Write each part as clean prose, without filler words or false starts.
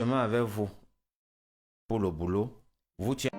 ensemble avec vous pour le boulot. Vous tiens.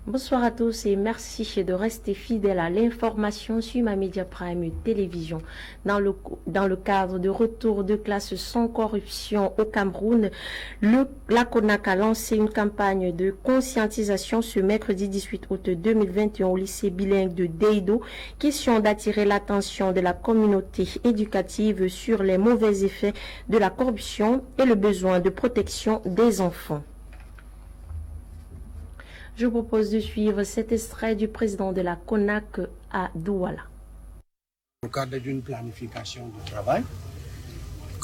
Bonsoir à tous et merci de rester fidèles à l'information sur Ma Média Prime Télévision. Dans le cadre de retour de classe sans corruption au Cameroun, la CONAC a lancé une campagne de conscientisation ce mercredi 18 août 2021 au lycée bilingue de Deido, question d'attirer l'attention de la communauté éducative sur les mauvais effets de la corruption et le besoin de protection des enfants. Je vous propose de suivre cet extrait du président de la CONAC à Douala. Au cadre d'une planification du travail,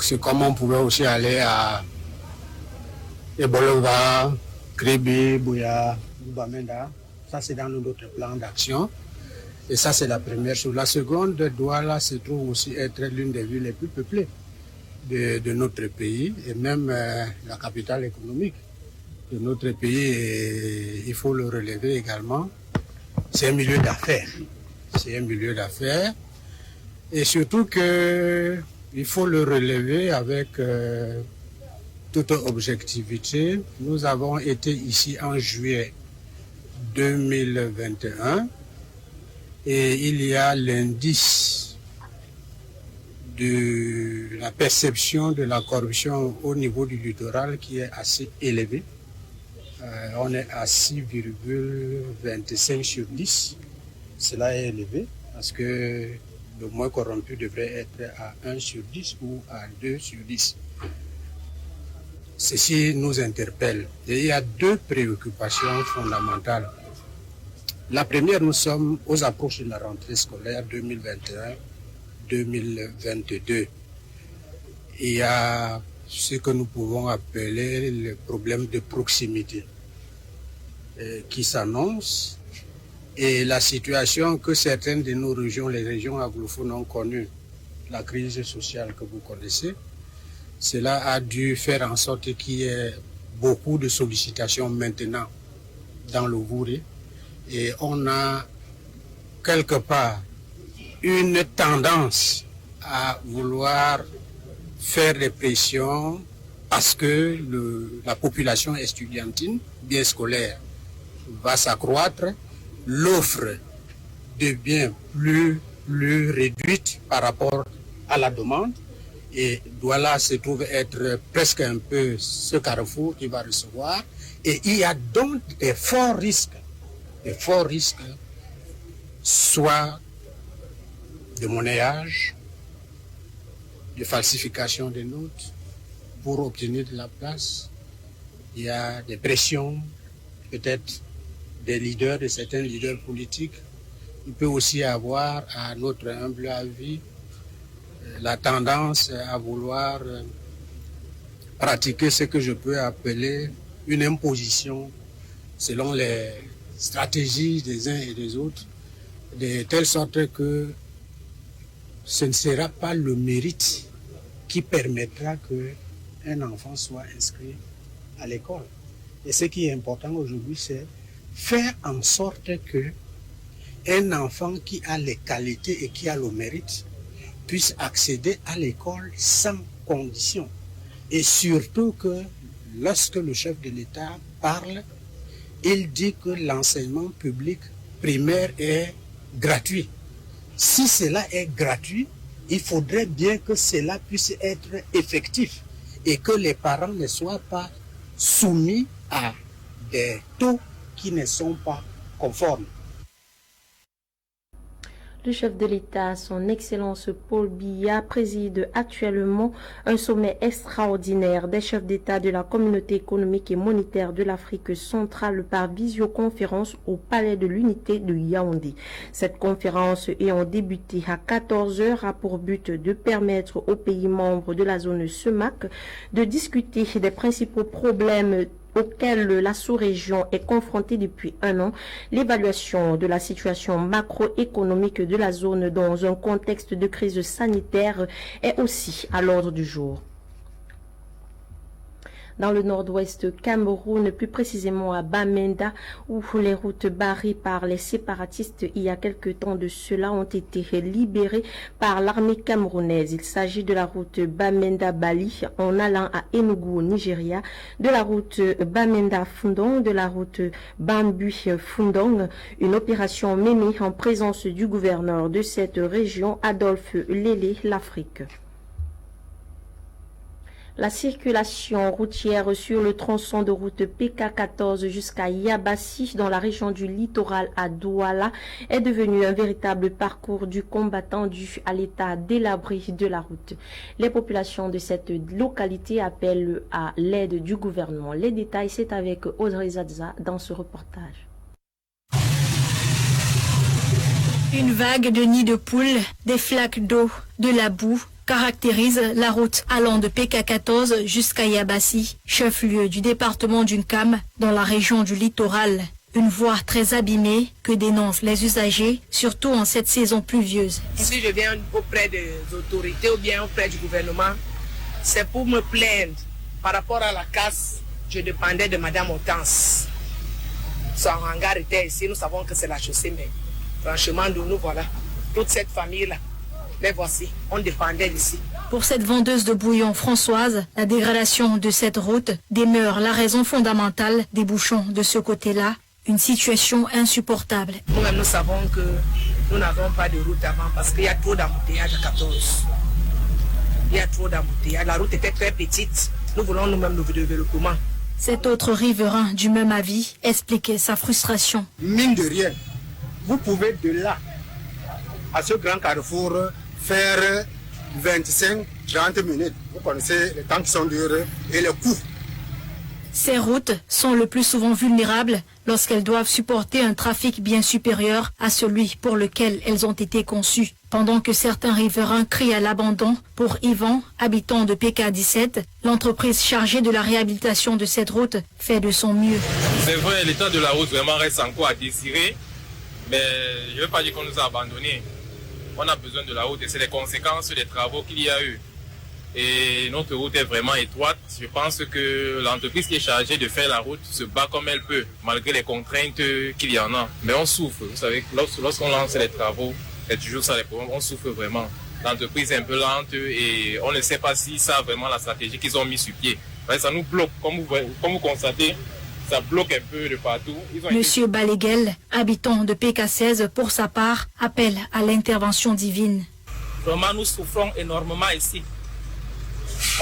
c'est comme on pouvait aussi aller à Ebolova, Kribi, Bouya, Bamenda. Ça, c'est dans notre plan d'action. Et ça, c'est la première chose. La seconde, Douala se trouve aussi être l'une des villes les plus peuplées de notre pays et même la capitale économique de notre pays, et il faut le relever également. C'est un milieu d'affaires. C'est un milieu d'affaires. Et surtout que il faut le relever avec toute objectivité. Nous avons été ici en juillet 2021 et il y a l'indice de la perception de la corruption au niveau du littoral qui est assez élevé. On est à 6,25 sur 10. Cela est élevé parce que le moins corrompu devrait être à 1 sur 10 ou à 2 sur 10. Ceci nous interpelle. Et il y a deux préoccupations fondamentales. La première, nous sommes aux approches de la rentrée scolaire 2021-2022. Il y a ce que nous pouvons appeler le problème de proximité qui s'annonce et la situation que certaines de nos régions, les régions anglophones, ont connue, la crise sociale que vous connaissez. Cela a dû faire en sorte qu'il y ait beaucoup de sollicitations maintenant dans le Wouré et on a quelque part une tendance à vouloir faire des pressions parce que la population estudiantine, bien scolaire, va s'accroître, l'offre devient plus réduite par rapport à la demande et Douala se trouve être presque un peu ce carrefour qui va recevoir et il y a donc des forts risques, soit de monnayage, de falsification des notes pour obtenir de la place. Il y a des pressions, peut-être des leaders, de certains leaders politiques. Il peut aussi avoir, à notre humble avis, la tendance à vouloir pratiquer ce que je peux appeler une imposition selon les stratégies des uns et des autres, de telle sorte que ce ne sera pas le mérite qui permettra qu'un enfant soit inscrit à l'école. Et ce qui est important aujourd'hui, c'est faire en sorte qu'un enfant qui a les qualités et qui a le mérite puisse accéder à l'école sans condition. Et surtout que lorsque le chef de l'État parle, il dit que l'enseignement public primaire est gratuit. Si cela est gratuit, il faudrait bien que cela puisse être effectif et que les parents ne soient pas soumis à des taux qui ne sont pas conformes. Le chef de l'État, son Excellence Paul Biya, préside actuellement un sommet extraordinaire des chefs d'État de la Communauté économique et monétaire de l'Afrique centrale par visioconférence au Palais de l'Unité de Yaoundé. Cette conférence ayant débuté à 14 h a pour but de permettre aux pays membres de la zone CEMAC de discuter des principaux problèmes auquel la sous-région est confrontée depuis un an, l'évaluation de la situation macroéconomique de la zone dans un contexte de crise sanitaire est aussi à l'ordre du jour. dans le nord-ouest Cameroun, plus précisément à Bamenda, où les routes barrées par les séparatistes il y a quelque temps de cela ont été libérées par l'armée camerounaise. Il s'agit de la route Bamenda-Bali en allant à Enugu au Nigeria, de la route Bamenda-Fundong, de la route Bambu-Fundong, une opération menée en présence du gouverneur de cette région, Adolphe Lélé l'Afrique. La circulation routière sur le tronçon de route PK14 jusqu'à Yabassi dans la région du littoral à Douala est devenue un véritable parcours du combattant dû à l'état délabré de la route. Les populations de cette localité appellent à l'aide du gouvernement. Les détails, c'est avec Audrey Zadza dans ce reportage. Une vague de nids de poules, des flaques d'eau, de la boue caractérise la route allant de PK14 jusqu'à Yabassi, chef-lieu du département d'Unkam, dans la région du littoral. Une voie très abîmée que dénoncent les usagers, surtout en cette saison pluvieuse. Si je viens auprès des autorités ou bien auprès du gouvernement, c'est pour me plaindre. Par rapport à la casse, je dépendais de Madame Hortense. Son hangar était ici, nous savons que c'est la chaussée, mais franchement, nous voilà, toute cette famille-là. Les voici, on dépendait d'ici. Pour cette vendeuse de bouillon Françoise, la dégradation de cette route demeure la raison fondamentale des bouchons de ce côté-là, une situation insupportable. Nous-mêmes, nous savons que nous n'avons pas de route avant parce qu'il y a trop d'embouteillages à 14. Il y a trop d'embouteillages. La route était très petite. Nous voulons nous-mêmes le développement. Cet autre riverain du même avis expliquait sa frustration. Mine de rien, vous pouvez de là à ce grand carrefour faire 25-30 minutes. Vous connaissez les temps qui sont durs et les coûts. Ces routes sont le plus souvent vulnérables lorsqu'elles doivent supporter un trafic bien supérieur à celui pour lequel elles ont été conçues. Pendant que certains riverains crient à l'abandon, pour Yvan, habitant de PK17, l'entreprise chargée de la réhabilitation de cette route fait de son mieux. C'est vrai, l'état de la route vraiment reste encore à désirer, mais je ne veux pas dire qu'on nous a abandonnés. On a besoin de la route et c'est les conséquences des travaux qu'il y a eu. Et notre route est vraiment étroite. Je pense que l'entreprise qui est chargée de faire la route se bat comme elle peut, malgré les contraintes qu'il y en a. Mais on souffre. Vous savez, lorsqu'on lance les travaux, c'est toujours ça les problèmes. On souffre vraiment. L'entreprise est un peu lente et on ne sait pas si ça a vraiment la stratégie qu'ils ont mis sur pied. Ça nous bloque, comme vous constatez. Ça bloque un peu de partout. Monsieur Baléguel, habitant de PK16, pour sa part, appelle à l'intervention divine. Vraiment, nous souffrons énormément ici.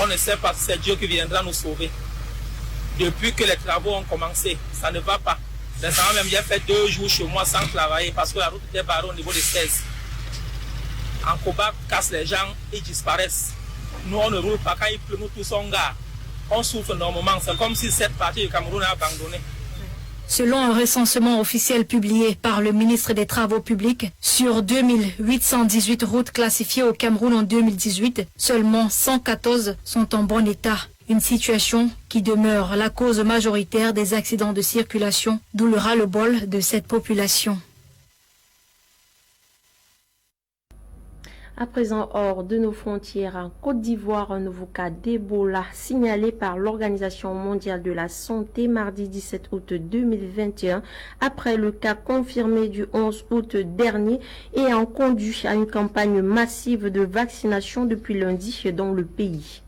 On ne sait pas si c'est Dieu qui viendra nous sauver. Depuis que les travaux ont commencé, ça ne va pas. Récemment même, j'ai fait 2 jours chez moi sans travailler parce que la route était barrée au niveau des 16. En Koba, casse les gens, ils disparaissent. Nous, on ne roule pas. Quand il pleut, nous tous sommes gars. On souffre énormément. C'est comme si cette partie du Cameroun a abandonné. Selon un recensement officiel publié par le ministre des Travaux publics, sur 2818 routes classifiées au Cameroun en 2018, seulement 114 sont en bon état. Une situation qui demeure la cause majoritaire des accidents de circulation, d'où le ras-le-bol de cette population. À présent, hors de nos frontières, en Côte d'Ivoire, un nouveau cas d'Ebola signalé par l'Organisation mondiale de la santé mardi 17 août 2021, après le cas confirmé du 11 août dernier et en conduit à une campagne massive de vaccination depuis lundi dans le pays.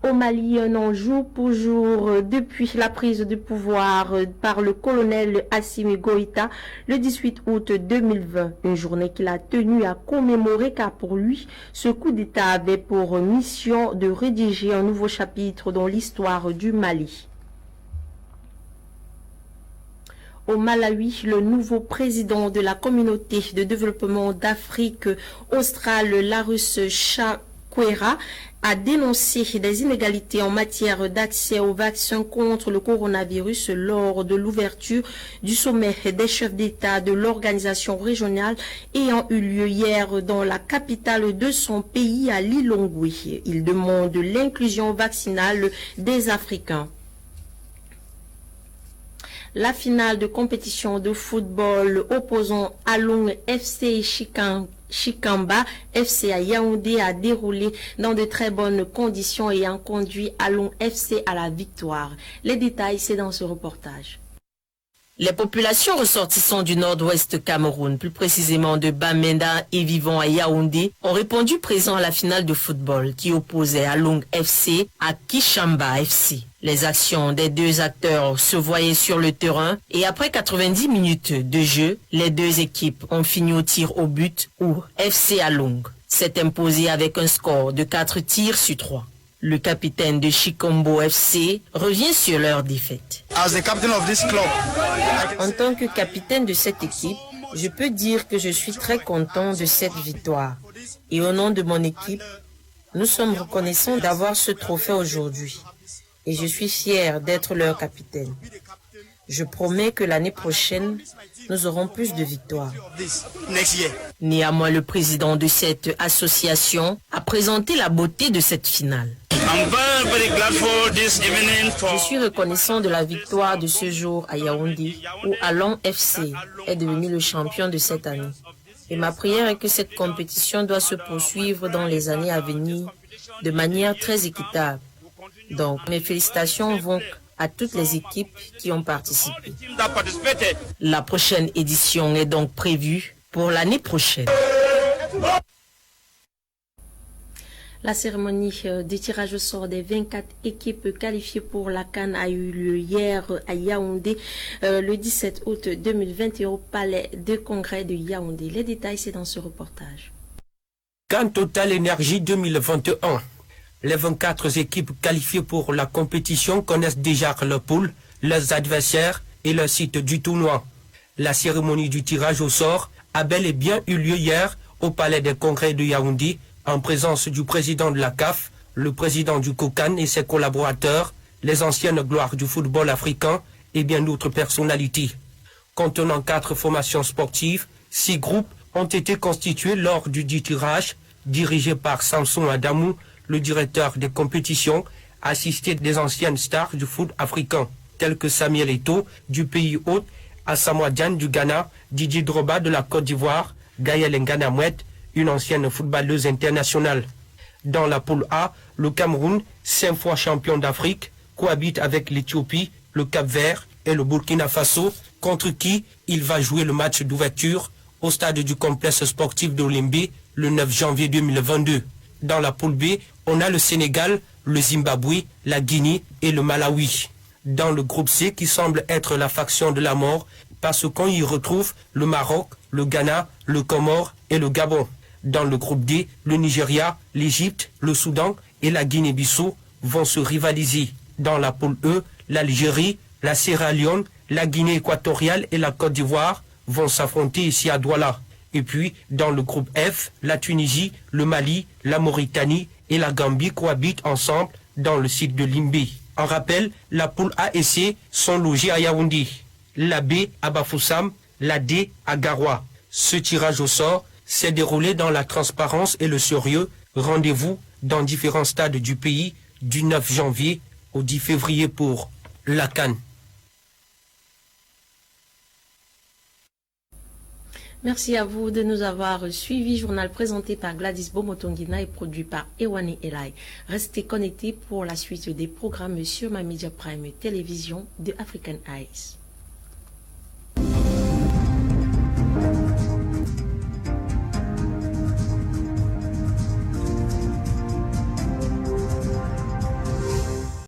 Au Mali, un an jour pour jour depuis la prise de pouvoir par le colonel Assimi Goïta le 18 août 2020. Une journée qu'il a tenu à commémorer car pour lui, ce coup d'État avait pour mission de rédiger un nouveau chapitre dans l'histoire du Mali. Au Malawi, le nouveau président de la communauté de développement d'Afrique australe, Larus Chakwera, a dénoncé des inégalités en matière d'accès aux vaccins contre le coronavirus lors de l'ouverture du sommet des chefs d'État de l'organisation régionale ayant eu lieu hier dans la capitale de son pays à Lilongwe. Il demande l'inclusion vaccinale des Africains. La finale de compétition de football opposant Along FC Chikamba FC à Yaoundé a déroulé dans de très bonnes conditions ayant conduit Along FC à la victoire. Les détails, c'est dans ce reportage. Les populations ressortissant du nord-ouest Cameroun, plus précisément de Bamenda et vivant à Yaoundé, ont répondu présent à la finale de football qui opposait Along FC à Kishamba FC. Les actions des deux acteurs se voyaient sur le terrain et après 90 minutes de jeu, les deux équipes ont fini au tir au but où FC Along s'est imposé avec un score de 4 tirs sur 3. Le capitaine de Chikombo FC revient sur leur défaite. En tant que capitaine de cette équipe, je peux dire que je suis très content de cette victoire. Et au nom de mon équipe, nous sommes reconnaissants d'avoir ce trophée aujourd'hui. Et je suis fier d'être leur capitaine. Je promets que l'année prochaine, nous aurons plus de victoires. Néanmoins, le président de cette association a présenté la beauté de cette finale. Je suis reconnaissant de la victoire de ce jour à Yaoundé, où Along FC est devenu le champion de cette année. Et ma prière est que cette compétition doit se poursuivre dans les années à venir de manière très équitable. Donc, mes félicitations vont à toutes les équipes qui ont participé. La prochaine édition est donc prévue pour l'année prochaine. La cérémonie de tirage au sort des 24 équipes qualifiées pour la CAN a eu lieu hier à Yaoundé, le 17 août 2021 au palais de congrès de Yaoundé. Les détails, c'est dans ce reportage. CAN Total Énergie 2021. Les 24 équipes qualifiées pour la compétition connaissent déjà leur poule, leurs adversaires et leur site du tournoi. La cérémonie du tirage au sort a bel et bien eu lieu hier au palais des congrès de Yaoundé, en présence du président de la CAF, le président du COCAN et ses collaborateurs, les anciennes gloires du football africain et bien d'autres personnalités. Contenant 4 formations sportives, 6 groupes ont été constitués lors du dit tirage, dirigé par Samson Adamou, le directeur des compétitions, assisté des anciennes stars du foot africain, tels que Samuel Eto'o du pays hôte, Asamoah Gyan du Ghana, Didier Drogba de la Côte d'Ivoire, Gaël Ngana Mouette, une ancienne footballeuse internationale. Dans la poule A, le Cameroun, 5 fois champion d'Afrique, cohabite avec l'Éthiopie, le Cap-Vert et le Burkina Faso, contre qui il va jouer le match d'ouverture au stade du complexe sportif de Olimbe le 9 janvier 2022. Dans la poule B, on a le Sénégal, le Zimbabwe, la Guinée et le Malawi. Dans le groupe C, qui semble être la faction de la mort, parce qu'on y retrouve le Maroc, le Ghana, le Comore et le Gabon. Dans le groupe D, le Nigeria, l'Égypte, le Soudan et la Guinée-Bissau vont se rivaliser. Dans la poule E, l'Algérie, la Sierra Leone, la Guinée équatoriale et la Côte d'Ivoire vont s'affronter ici à Douala. Et puis, dans le groupe F, la Tunisie, le Mali, la Mauritanie et la Gambie cohabitent ensemble dans le site de Limbe. En rappel, la poule A et C sont logées à Yaoundé, la B à Bafoussam, la D à Garoua. Ce tirage au sort s'est déroulé dans la transparence et le sérieux. Rendez-vous dans différents stades du pays du 9 janvier au 10 février pour la CAN. Merci à vous de nous avoir suivis. Journal présenté par Gladys Bomotongina et produit par Ewane Elai. Restez connectés pour la suite des programmes sur ma Media Prime Télévision de African Eyes.